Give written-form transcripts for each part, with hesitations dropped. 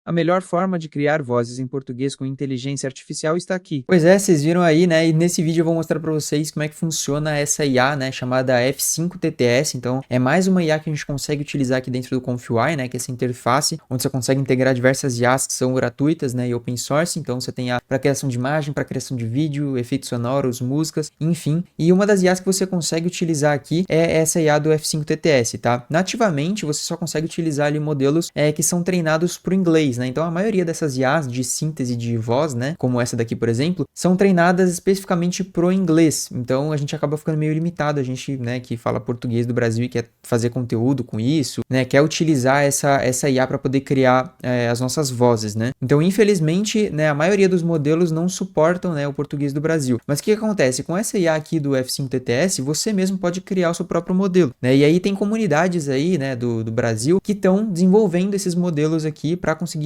A melhor forma de criar vozes em português com inteligência artificial está aqui. Pois é, vocês viram aí, né? E nesse vídeo eu vou mostrar para vocês como é que funciona essa IA, né? Chamada F5 TTS. Então, é mais uma IA que a gente consegue utilizar aqui dentro do ConfUI, né? Que é essa interface, onde você consegue integrar diversas IAs que são gratuitas, né? E open source. Então, você tem a para criação de imagem, para criação de vídeo, efeitos sonoros, músicas, enfim. E uma das IAs que você consegue utilizar aqui é essa IA do F5 TTS, tá? Nativamente, você só consegue utilizar ali modelos que são treinados por inglês, né? Então, a maioria dessas IAs de síntese de voz, né? Como essa daqui, por exemplo, são treinadas especificamente pro inglês. Então, a gente acaba ficando meio limitado. A gente, né, que fala português do Brasil e quer fazer conteúdo com isso, né? Quer utilizar essa IA para poder criar as nossas vozes, né? Então, infelizmente, né, a maioria dos modelos não suportam, né, o português do Brasil. Mas o que acontece? Com essa IA aqui do F5 TTS, você mesmo pode criar o seu próprio modelo, né? E aí tem comunidades aí, né, do Brasil que estão desenvolvendo esses modelos aqui para conseguir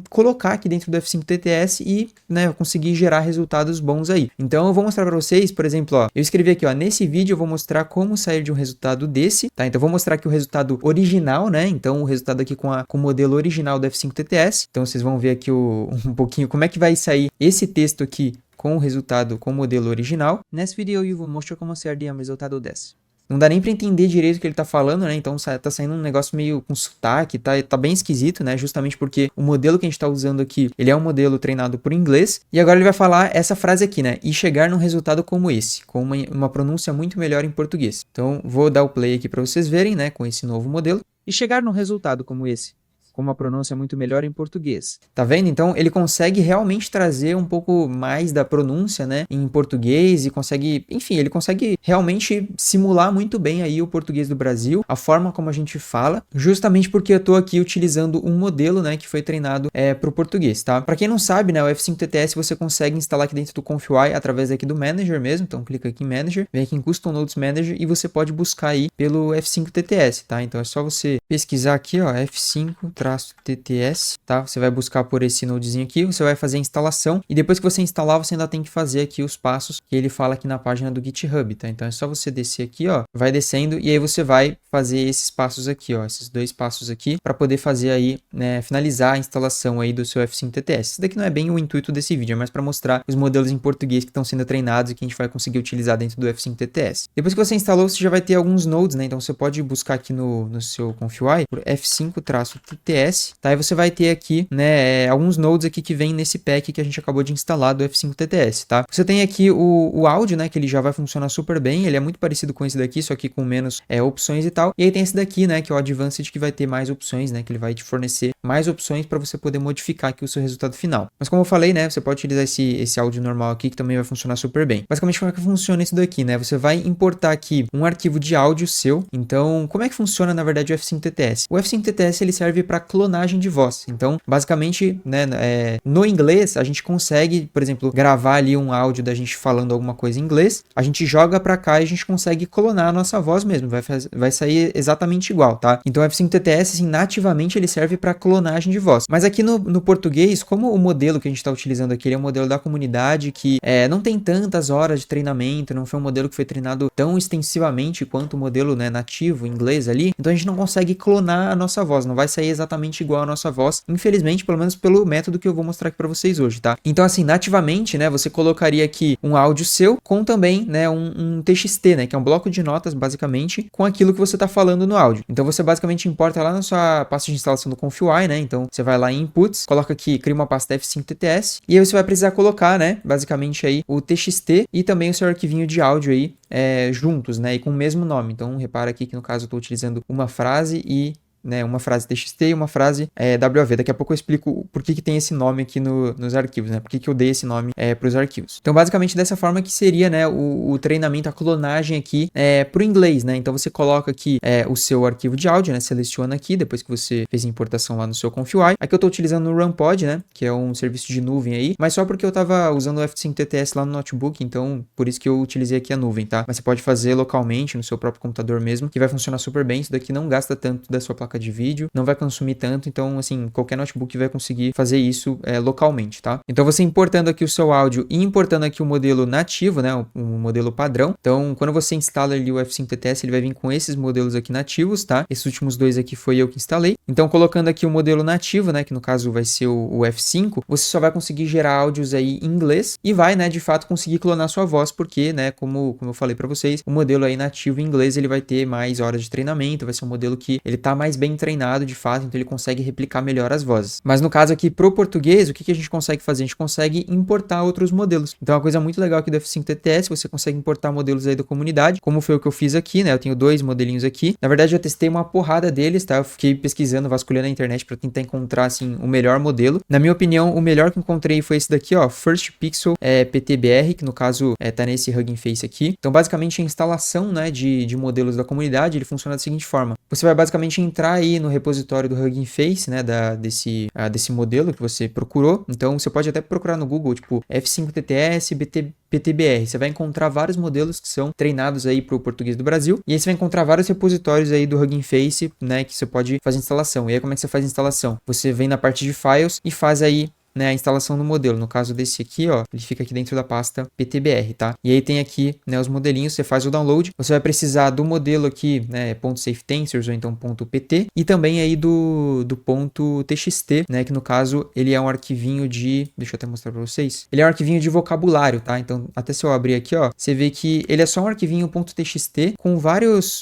colocar aqui dentro do F5 TTS e, né, conseguir gerar resultados bons aí. Então eu vou mostrar para vocês, por exemplo, ó, eu escrevi aqui, ó, nesse vídeo eu vou mostrar como sair de um resultado desse, tá? Então eu vou mostrar aqui o resultado original, né? Então o resultado aqui com o modelo original do F5 TTS. Então vocês vão ver aqui um pouquinho como é que vai sair esse texto aqui com o resultado, com o modelo original. Nesse vídeo eu vou mostrar como sair de um resultado desse. Não dá nem para entender direito o que ele tá falando, né? Então tá saindo um negócio meio com sotaque, tá bem esquisito, né? Justamente porque o modelo que a gente tá usando aqui, ele é um modelo treinado por inglês. E agora ele vai falar essa frase aqui, né? E chegar num resultado como esse, com uma pronúncia muito melhor em português. Então vou dar o play aqui para vocês verem, né? Com esse novo modelo. E chegar num resultado como esse, com uma pronúncia muito melhor em português. Tá vendo? Então ele consegue realmente trazer um pouco mais da pronúncia, né, em português e consegue, enfim, ele consegue realmente simular muito bem aí o português do Brasil, a forma como a gente fala, justamente porque eu tô aqui utilizando um modelo, né, que foi treinado pro português, tá? Para quem não sabe, né, o F5 TTS você consegue instalar aqui dentro do ConfUI através aqui do Manager mesmo, então clica aqui em Manager, vem aqui em Custom Nodes Manager e você pode buscar aí pelo F5 TTS, tá? Então é só você pesquisar aqui, ó, F5-TTS, tá? Você vai buscar por esse nodezinho aqui, você vai fazer a instalação e depois que você instalar, você ainda tem que fazer aqui os passos que ele fala aqui na página do GitHub, tá? Então é só você descer aqui, ó, vai descendo e aí você vai fazer esses passos aqui, ó, esses dois passos aqui para poder fazer aí, né, finalizar a instalação aí do seu F5 TTS. Isso daqui não é bem o intuito desse vídeo, é mais para mostrar os modelos em português que estão sendo treinados e que a gente vai conseguir utilizar dentro do F5 TTS. Depois que você instalou, você já vai ter alguns nodes, né? Então você pode buscar aqui no seu ConfUI por F5-TTS, tá? E você vai ter aqui, né, alguns nodes aqui que vem nesse pack que a gente acabou de instalar do F5 TTS, tá? Você tem aqui o áudio, né, que ele já vai funcionar super bem, ele é muito parecido com esse daqui, só que com menos opções e tal. E aí tem esse daqui, né, que é o Advanced, que vai ter mais opções, né, que ele vai te fornecer mais opções para você poder modificar aqui o seu resultado final. Mas como eu falei, né, você pode utilizar esse áudio normal aqui, que também vai funcionar super bem. Basicamente, como é que funciona isso daqui, né? Você vai importar aqui um arquivo de áudio seu. Então, como é que funciona, na verdade, o F5 TTS? O F5 TTS, ele serve para clonagem de voz. Então, basicamente, né, no inglês, a gente consegue, por exemplo, gravar ali um áudio da gente falando alguma coisa em inglês, a gente joga para cá e a gente consegue clonar a nossa voz mesmo, vai sair exatamente igual, tá? Então, o F5 TTS, assim, nativamente, ele serve para clonagem de voz. Mas aqui no português, como o modelo que a gente está utilizando aqui, ele é um modelo da comunidade que não tem tantas horas de treinamento, não foi um modelo que foi treinado tão extensivamente quanto o modelo, né, nativo, inglês ali, então a gente não consegue clonar a nossa voz, não vai sair exatamente igual a nossa voz, infelizmente, pelo menos pelo método que eu vou mostrar aqui para vocês hoje, tá? Então, assim, nativamente, né, você colocaria aqui um áudio seu com também, né, um TXT, né, que é um bloco de notas, basicamente, com aquilo que você está falando no áudio. Então, você basicamente importa lá na sua pasta de instalação do ConfUI, né, então você vai lá em Inputs, coloca aqui, cria uma pasta F5 TTS, e aí você vai precisar colocar, né, basicamente aí o TXT e também o seu arquivinho de áudio aí juntos, né, e com o mesmo nome. Então, repara aqui que no caso eu estou utilizando uma frase e, né, uma frase TXT e uma frase WAV. Daqui a pouco eu explico por que tem esse nome aqui nos arquivos, né? Por que eu dei esse nome para os arquivos. Então, basicamente, dessa forma que seria, né, o treinamento, a clonagem aqui para o inglês, né? Então, você coloca aqui o seu arquivo de áudio, né? Seleciona aqui, depois que você fez a importação lá no seu ConfUI. Aqui eu estou utilizando o RunPod, né? Que é um serviço de nuvem aí, mas só porque eu estava usando o F5 TTS lá no notebook, então por isso que eu utilizei aqui a nuvem, tá? Mas você pode fazer localmente no seu próprio computador mesmo, que vai funcionar super bem. Isso daqui não gasta tanto da sua placa placa de vídeo, não vai consumir tanto, então assim, qualquer notebook vai conseguir fazer isso localmente, tá? Então você importando aqui o seu áudio e importando aqui o modelo nativo, né, o modelo padrão. Então, quando você instala ali o F5 TTS, ele vai vir com esses modelos aqui nativos, tá? Esses últimos dois aqui foi eu que instalei. Então, colocando aqui o modelo nativo, né, que no caso vai ser o F5, você só vai conseguir gerar áudios aí em inglês e vai, né, de fato conseguir clonar sua voz, porque, né, como eu falei para vocês, o modelo aí nativo em inglês, ele vai ter mais horas de treinamento, vai ser um modelo que ele tá mais bem treinado de fato, então ele consegue replicar melhor as vozes. Mas no caso aqui pro português, o que a gente consegue fazer? A gente consegue importar outros modelos. Então, uma coisa muito legal aqui do F5 TTS, você consegue importar modelos aí da comunidade, como foi o que eu fiz aqui, né? Eu tenho 2 modelinhos aqui. Na verdade, eu testei uma porrada deles, tá? Eu fiquei pesquisando, vasculhando na internet para tentar encontrar, assim, o melhor modelo. Na minha opinião, o melhor que eu encontrei foi esse daqui, ó, First Pixel PTBR, que no caso tá nesse Hugging Face aqui. Então, basicamente, a instalação, né, de modelos da comunidade, ele funciona da seguinte forma. Você vai basicamente entrar aí no repositório do Hugging Face, né, desse modelo que você procurou. Então, você pode até procurar no Google, tipo, F5 TTS PTBR. Você vai encontrar vários modelos que são treinados aí para o português do Brasil. E aí você vai encontrar vários repositórios aí do Hugging Face, né, que você pode fazer instalação. E aí como é que você faz a instalação? Você vem na parte de files e faz aí, né, a instalação do modelo. No caso desse aqui, ó, ele fica aqui dentro da pasta PTBR, tá? E aí tem aqui, né, os modelinhos, você faz o download, você vai precisar do modelo aqui, né, .safetensors ou então .pt e também aí do .txt, né, que no caso ele é um arquivinho deixa eu até mostrar para vocês. Ele é um arquivinho de vocabulário, tá? Então, até se eu abrir aqui, ó, você vê que ele é só um arquivinho .txt com várias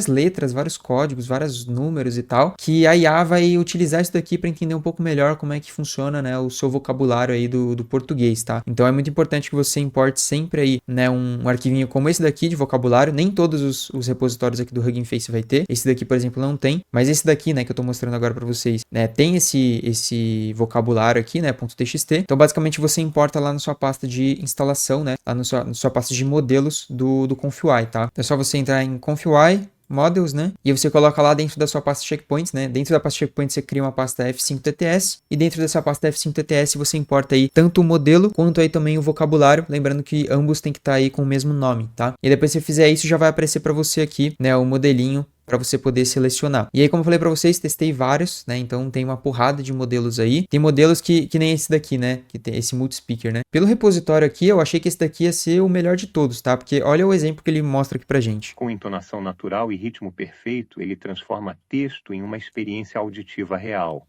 letras, vários códigos, vários números e tal, que a IA vai utilizar isso daqui para entender um pouco melhor como é que funciona, né, o seu vocabulário aí do português, tá? Então é muito importante que você importe sempre aí, né, um arquivinho como esse daqui de vocabulário. Nem todos os repositórios aqui do Hugging Face vai ter. Esse daqui, por exemplo, não tem, mas esse daqui, né, que eu tô mostrando agora para vocês, né, tem esse vocabulário aqui, né, .txt. Então basicamente você importa lá na sua pasta de instalação, né, lá na sua pasta de modelos do ConfUI, tá? Então é só você entrar em ConfUI Models, né? E você coloca lá dentro da sua pasta Checkpoints, né? Dentro da pasta Checkpoints você cria uma pasta F5 TTS e dentro dessa pasta F5 TTS você importa aí tanto o modelo quanto aí também o vocabulário, lembrando que ambos tem que estar aí com o mesmo nome, tá? E depois que você fizer isso já vai aparecer para você aqui, né, o modelinho para você poder selecionar. E aí, como eu falei para vocês, testei vários, né? Então tem uma porrada de modelos aí. Tem modelos que nem esse daqui, né? Que tem esse multispeaker, né? Pelo repositório aqui, eu achei que esse daqui ia ser o melhor de todos, tá? Porque olha o exemplo que ele mostra aqui pra gente. Com entonação natural e ritmo perfeito, ele transforma texto em uma experiência auditiva real.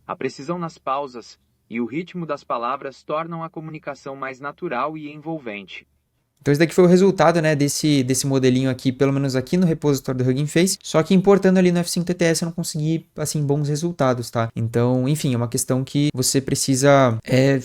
A precisão nas pausas e o ritmo das palavras tornam a comunicação mais natural e envolvente. Então esse daqui foi o resultado, né, desse modelinho aqui, pelo menos aqui no repositório do Hugging Face, só que importando ali no F5 TTS eu não consegui, assim, bons resultados, tá? Então, enfim, é uma questão que você precisa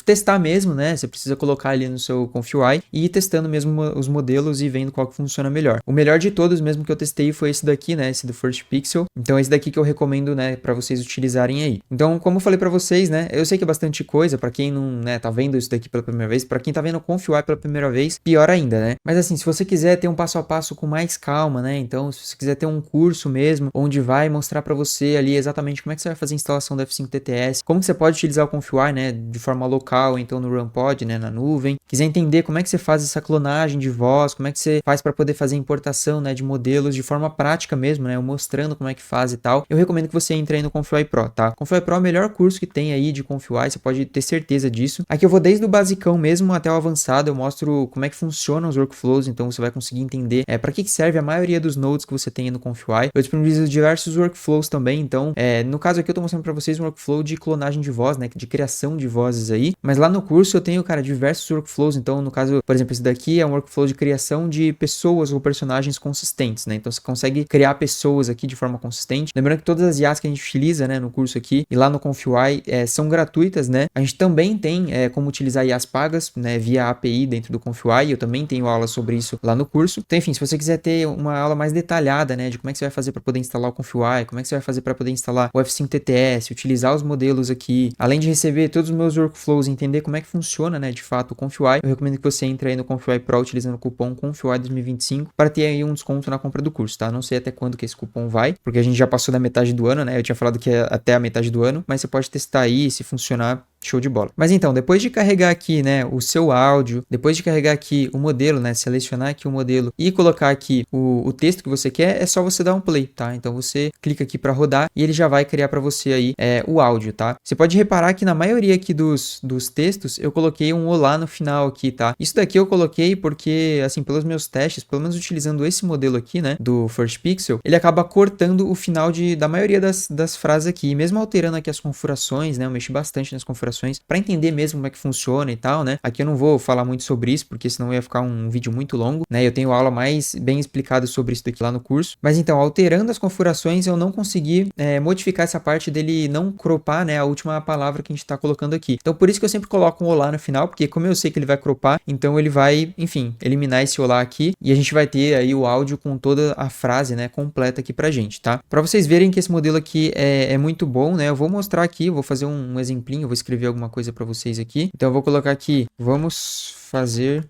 testar mesmo, né? Você precisa colocar ali no seu ConfUI e ir testando mesmo os modelos e vendo qual que funciona melhor. O melhor de todos mesmo que eu testei foi esse daqui, né, esse do First Pixel. Então esse daqui que eu recomendo, né, para vocês utilizarem aí. Então, como eu falei para vocês, né, eu sei que é bastante coisa, para quem não, né, tá vendo isso daqui pela primeira vez, para quem tá vendo o ConfUI pela primeira vez, pior ainda, né? Mas assim, se você quiser ter um passo a passo com mais calma, né? Então, se você quiser ter um curso mesmo, onde vai mostrar para você ali exatamente como é que você vai fazer a instalação do F5 TTS, como que você pode utilizar o ConfUI, né, de forma local, então no RunPod, né, na nuvem. Quiser entender como é que você faz essa clonagem de voz, como é que você faz para poder fazer a importação, né, de modelos de forma prática mesmo, né, mostrando como é que faz e tal, eu recomendo que você entre aí no ConfUI Pro, tá? ConfUI Pro é o melhor curso que tem aí de ConfUI, você pode ter certeza disso. Aqui eu vou desde o basicão mesmo até o avançado, eu mostro como é que funcionam os workflows, então você vai conseguir entender para que serve a maioria dos nodes que você tem no ConfUI. Eu disponibilizo diversos workflows também, então no caso aqui eu tô mostrando para vocês um workflow de clonagem de voz, né, de criação de vozes aí, mas lá no curso eu tenho, cara, diversos workflows, então no caso, por exemplo, esse daqui é um workflow de criação de pessoas ou personagens consistentes, né, então você consegue criar pessoas aqui de forma consistente, lembrando que todas as IAs que a gente utiliza, né, no curso aqui e lá no ConfUI são gratuitas, né, a gente também tem como utilizar IAs pagas, né, via API dentro do ConfUI, eu também tenho aula sobre isso lá no curso. Então, enfim, se você quiser ter uma aula mais detalhada, né, de como é que você vai fazer para poder instalar o ConfUI, como é que você vai fazer para poder instalar o F5 TTS, utilizar os modelos aqui, além de receber todos os meus workflows e entender como é que funciona, né, de fato o ConfUI, eu recomendo que você entre aí no ConfUI Pro utilizando o cupom ConfUI 2025 para ter aí um desconto na compra do curso, tá? Não sei até quando que esse cupom vai, porque a gente já passou da metade do ano, né? Eu tinha falado que é até a metade do ano, mas você pode testar aí, se funcionar, Show de bola. Mas então, depois de carregar aqui, né, o seu áudio, depois de carregar aqui o modelo, né, selecionar aqui o modelo e colocar aqui o texto que você quer, é só você dar um play, tá? Então você clica aqui para rodar e ele já vai criar para você aí o áudio, tá? Você pode reparar que na maioria aqui dos textos eu coloquei um olá no final aqui, tá? Isso daqui eu coloquei porque, assim, pelos meus testes, pelo menos utilizando esse modelo aqui, né, do First Pixel, ele acaba cortando o final da maioria das frases aqui. E mesmo alterando aqui as configurações, né, eu mexi bastante nas configurações para entender mesmo como é que funciona e tal, né? Aqui eu não vou falar muito sobre isso, porque senão ia ficar um vídeo muito longo, né? Eu tenho aula mais bem explicada sobre isso daqui lá no curso. Mas então, alterando as configurações, eu não consegui modificar essa parte dele não cropar, né, a última palavra que a gente tá colocando aqui. Então, por isso que eu sempre coloco um olá no final, porque como eu sei que ele vai cropar, então ele vai, enfim, eliminar esse olá aqui e a gente vai ter aí o áudio com toda a frase, né, completa aqui pra gente, tá? Pra vocês verem que esse modelo aqui é muito bom, né? Eu vou mostrar aqui, eu vou fazer um exemplinho, eu vou escrever alguma coisa para vocês aqui. Então eu vou colocar aqui, vamos fazer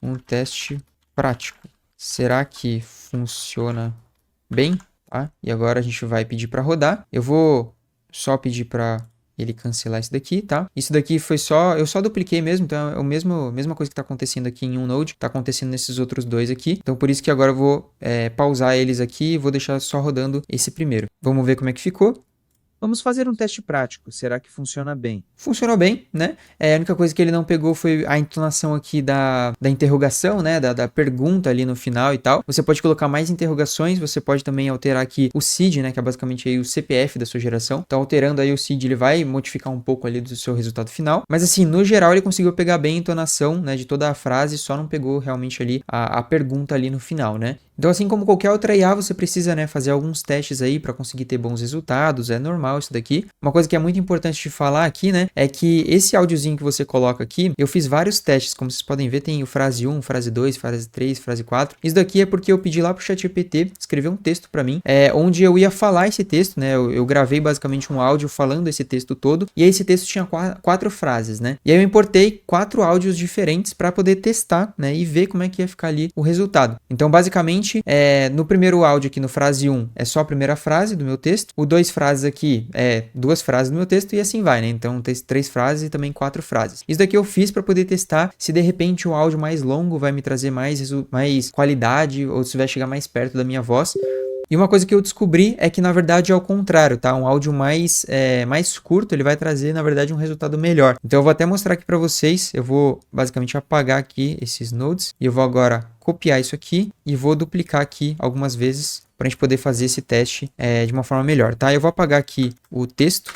um teste prático. Será que funciona bem? Tá? E agora a gente vai pedir para rodar. Eu vou só pedir para ele cancelar isso daqui, tá? Isso daqui foi eu só dupliquei mesmo, então é a mesma coisa que tá acontecendo aqui em um Node, tá acontecendo nesses outros dois aqui. Então por isso que agora eu vou pausar eles aqui e vou deixar só rodando esse primeiro. Vamos ver como é que ficou. Vamos fazer um teste prático. Será que funciona bem? Funcionou bem, né? A única coisa que ele não pegou foi a entonação aqui da interrogação, né? Da pergunta ali no final e tal. Você pode colocar mais interrogações, você pode também alterar aqui o CID, né? Que é basicamente aí o CPF da sua geração. Então, alterando aí o CID, ele vai modificar um pouco ali do seu resultado final. Mas assim, no geral, ele conseguiu pegar bem a entonação, né? De toda a frase, só não pegou realmente ali a pergunta ali no final, né? Então, assim como qualquer outra IA, você precisa, né, fazer alguns testes aí para conseguir ter bons resultados, é normal isso daqui. Uma coisa que é muito importante de falar aqui, né, é que esse áudiozinho que você coloca aqui, eu fiz vários testes, como vocês podem ver, tem o frase 1, frase 2, frase 3, frase 4. Isso daqui é porque eu pedi lá pro ChatGPT escrever um texto para mim, onde eu ia falar esse texto, né, eu gravei basicamente um áudio falando esse texto todo, e aí esse texto tinha quatro frases, né, e aí eu importei 4 áudios diferentes para poder testar, né, e ver como é que ia ficar ali o resultado. Então, basicamente, no primeiro áudio aqui no frase 1 é só a primeira frase do meu texto, o 2 frases aqui é 2 frases do meu texto e assim vai, né? Então tem 3 frases e também 4 frases. Isso daqui eu fiz para poder testar se de repente um áudio mais longo vai me trazer mais qualidade ou se vai chegar mais perto da minha voz. E uma coisa que eu descobri é que, na verdade, é o contrário, tá? Um áudio mais curto, ele vai trazer, na verdade, um resultado melhor. Então, eu vou até mostrar aqui para vocês. Eu vou, basicamente, apagar aqui esses nodes. E eu vou agora copiar isso aqui e vou duplicar aqui algumas vezes para a gente poder fazer esse teste de uma forma melhor, tá? Eu vou apagar aqui o texto.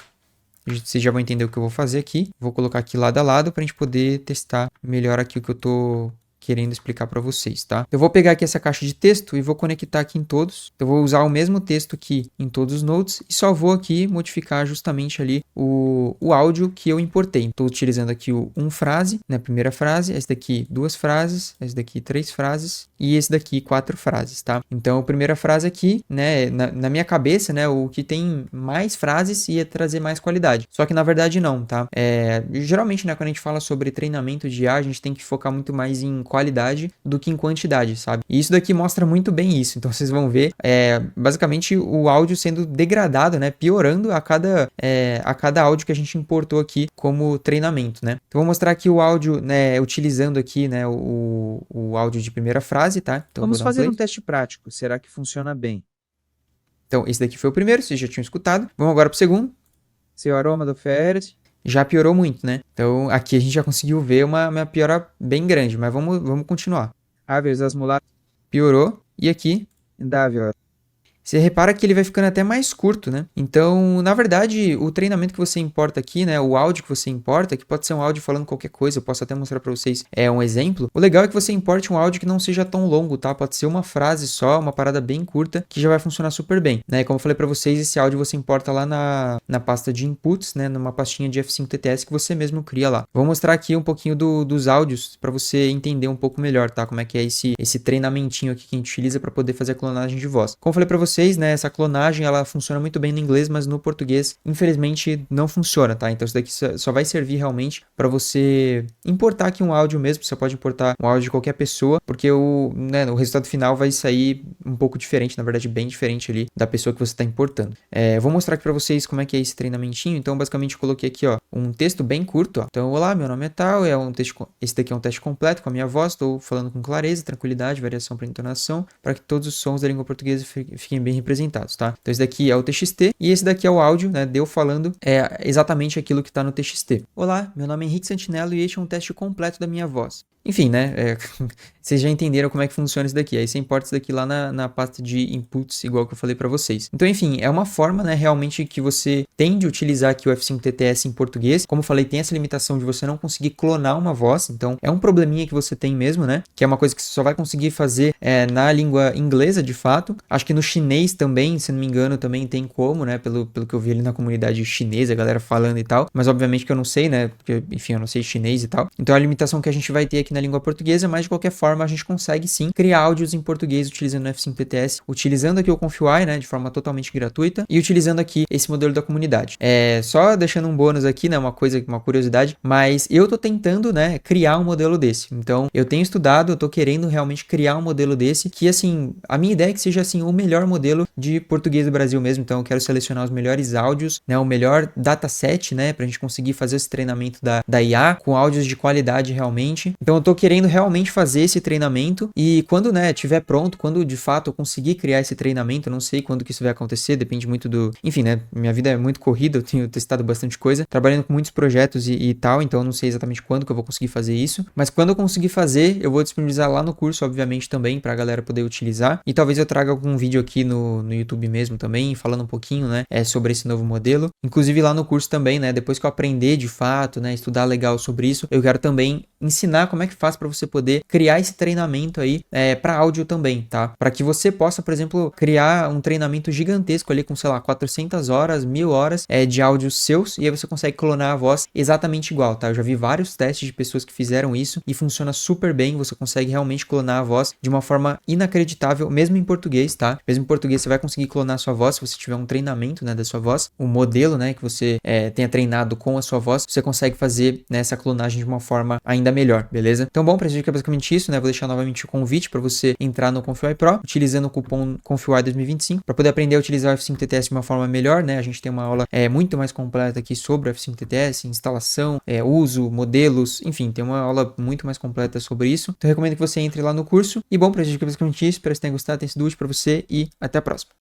Vocês já vão entender o que eu vou fazer aqui. Vou colocar aqui lado a lado para a gente poder testar melhor aqui o que eu tô querendo explicar para vocês, tá? Eu vou pegar aqui essa caixa de texto e vou conectar aqui em todos. Eu vou usar o mesmo texto aqui em todos os nodes e só vou aqui modificar justamente ali o áudio que eu importei. Estou utilizando aqui o frase, né? Primeira frase, esse daqui 2 frases, esse daqui 3 frases e esse daqui 4 frases, tá? Então, a primeira frase aqui, né? Na minha cabeça, né? O que tem mais frases ia trazer mais qualidade. Só que na verdade não, tá? Geralmente, né? Quando a gente fala sobre treinamento de IA, a gente tem que focar muito mais em qualidade do que em quantidade, sabe? E isso daqui mostra muito bem isso. Então vocês vão ver, basicamente o áudio sendo degradado, né? Piorando a cada áudio que a gente importou aqui como treinamento, né? Então vou mostrar aqui o áudio, né? Utilizando aqui, né? O áudio de primeira frase, tá? Então, vamos fazer um teste prático. Será que funciona bem? Então esse daqui foi o primeiro, vocês já tinham escutado. Vamos agora pro segundo. Seu aroma do Ferret. Já piorou muito, né? Então, aqui a gente já conseguiu ver uma piora bem grande, mas vamos continuar. Aves as mulatas. Piorou. E aqui? Indável. Você repara que ele vai ficando até mais curto, né? Então, na verdade, o treinamento que você importa aqui, né? O áudio que você importa, que pode ser um áudio falando qualquer coisa, eu posso até mostrar para vocês um exemplo. O legal é que você importe um áudio que não seja tão longo, tá? Pode ser uma frase só, uma parada bem curta, que já vai funcionar super bem, né? E como eu falei para vocês, esse áudio você importa lá na pasta de inputs, né? Numa pastinha de F5TTS que você mesmo cria lá. Vou mostrar aqui um pouquinho dos áudios para você entender um pouco melhor, tá? Como é que é esse treinamentinho aqui que a gente utiliza para poder fazer a clonagem de voz. Como eu falei para vocês, vocês, né, essa clonagem, ela funciona muito bem no inglês, mas no português, infelizmente, não funciona, tá? Então isso daqui só vai servir realmente para você importar aqui um áudio mesmo, você pode importar um áudio de qualquer pessoa, porque o resultado final vai sair um pouco diferente, na verdade bem diferente ali da pessoa que você está importando. Vou mostrar aqui para vocês como é que é esse treinamentinho. Então basicamente eu coloquei aqui, ó, um texto bem curto, ó. Então, olá, meu nome é tal, esse daqui é um teste completo com a minha voz, estou falando com clareza, tranquilidade, variação para entonação, para que todos os sons da língua portuguesa fiquem bem representados, tá? Então esse daqui é o TXT e esse daqui é o áudio, né, de eu falando exatamente aquilo que está no TXT. Olá, meu nome é Henrique Santinello e este é um teste completo da minha voz. Enfim, né, vocês já entenderam como é que funciona isso daqui. Aí você importa isso daqui lá na pasta de inputs, igual que eu falei para vocês. Então, enfim, é uma forma, né, realmente que você tem de utilizar aqui o F5 TTS em português. Como eu falei, tem essa limitação de você não conseguir clonar uma voz. Então, é um probleminha que você tem mesmo, né, que é uma coisa que você só vai conseguir fazer na língua inglesa, de fato. Acho que no chinês também, se não me engano, também tem como, né, pelo que eu vi ali na comunidade chinesa, a galera falando e tal. Mas, obviamente, que eu não sei, né, porque, enfim, eu não sei chinês e tal. Então, a limitação que a gente vai ter aqui na língua portuguesa, mas de qualquer forma a gente consegue sim criar áudios em português utilizando o F5 TTS, utilizando aqui o ConfUI, né, de forma totalmente gratuita e utilizando aqui esse modelo da comunidade. Só deixando um bônus aqui, né, uma curiosidade, mas eu tô tentando, né, criar um modelo desse. Então, eu tenho estudado, eu tô querendo realmente criar um modelo desse que, assim, a minha ideia é que seja, assim, o melhor modelo de português do Brasil mesmo. Então, eu quero selecionar os melhores áudios, né, o melhor dataset, né, pra gente conseguir fazer esse treinamento da IA com áudios de qualidade realmente. Então, eu tô querendo realmente fazer esse treinamento e quando, né, tiver pronto, quando de fato eu conseguir criar esse treinamento, eu não sei quando que isso vai acontecer, depende muito enfim, né, minha vida é muito corrida, eu tenho testado bastante coisa, trabalhando com muitos projetos e tal, então eu não sei exatamente quando que eu vou conseguir fazer isso, mas quando eu conseguir fazer, eu vou disponibilizar lá no curso, obviamente, também, pra galera poder utilizar, e talvez eu traga algum vídeo aqui no YouTube mesmo também, falando um pouquinho, né, sobre esse novo modelo, inclusive lá no curso também, né, depois que eu aprender de fato, né, estudar legal sobre isso, eu quero também ensinar como é que faz para você poder criar esse treinamento aí para áudio também, tá? Para que você possa, por exemplo, criar um treinamento gigantesco ali com, sei lá, 400 horas, 1000 horas de áudios seus e aí você consegue clonar a voz exatamente igual, tá? Eu já vi vários testes de pessoas que fizeram isso e funciona super bem, você consegue realmente clonar a voz de uma forma inacreditável, mesmo em português, tá? Mesmo em português você vai conseguir clonar a sua voz se você tiver um treinamento, né, da sua voz, um modelo, né, que você tenha treinado com a sua voz, você consegue fazer, né, essa clonagem de uma forma ainda melhor, beleza? Então, bom, pra esse vídeo é basicamente isso, né? Vou deixar novamente o convite para você entrar no ConfUI Pro, utilizando o cupom ConfUI 2025, para poder aprender a utilizar o F5 TTS de uma forma melhor, né? A gente tem uma aula muito mais completa aqui sobre o F5 TTS, instalação, uso, modelos, enfim, tem uma aula muito mais completa sobre isso. Então, eu recomendo que você entre lá no curso. E bom, pra esse vídeo é basicamente isso, espero que você tenha gostado, tenha sido útil para você e até a próxima.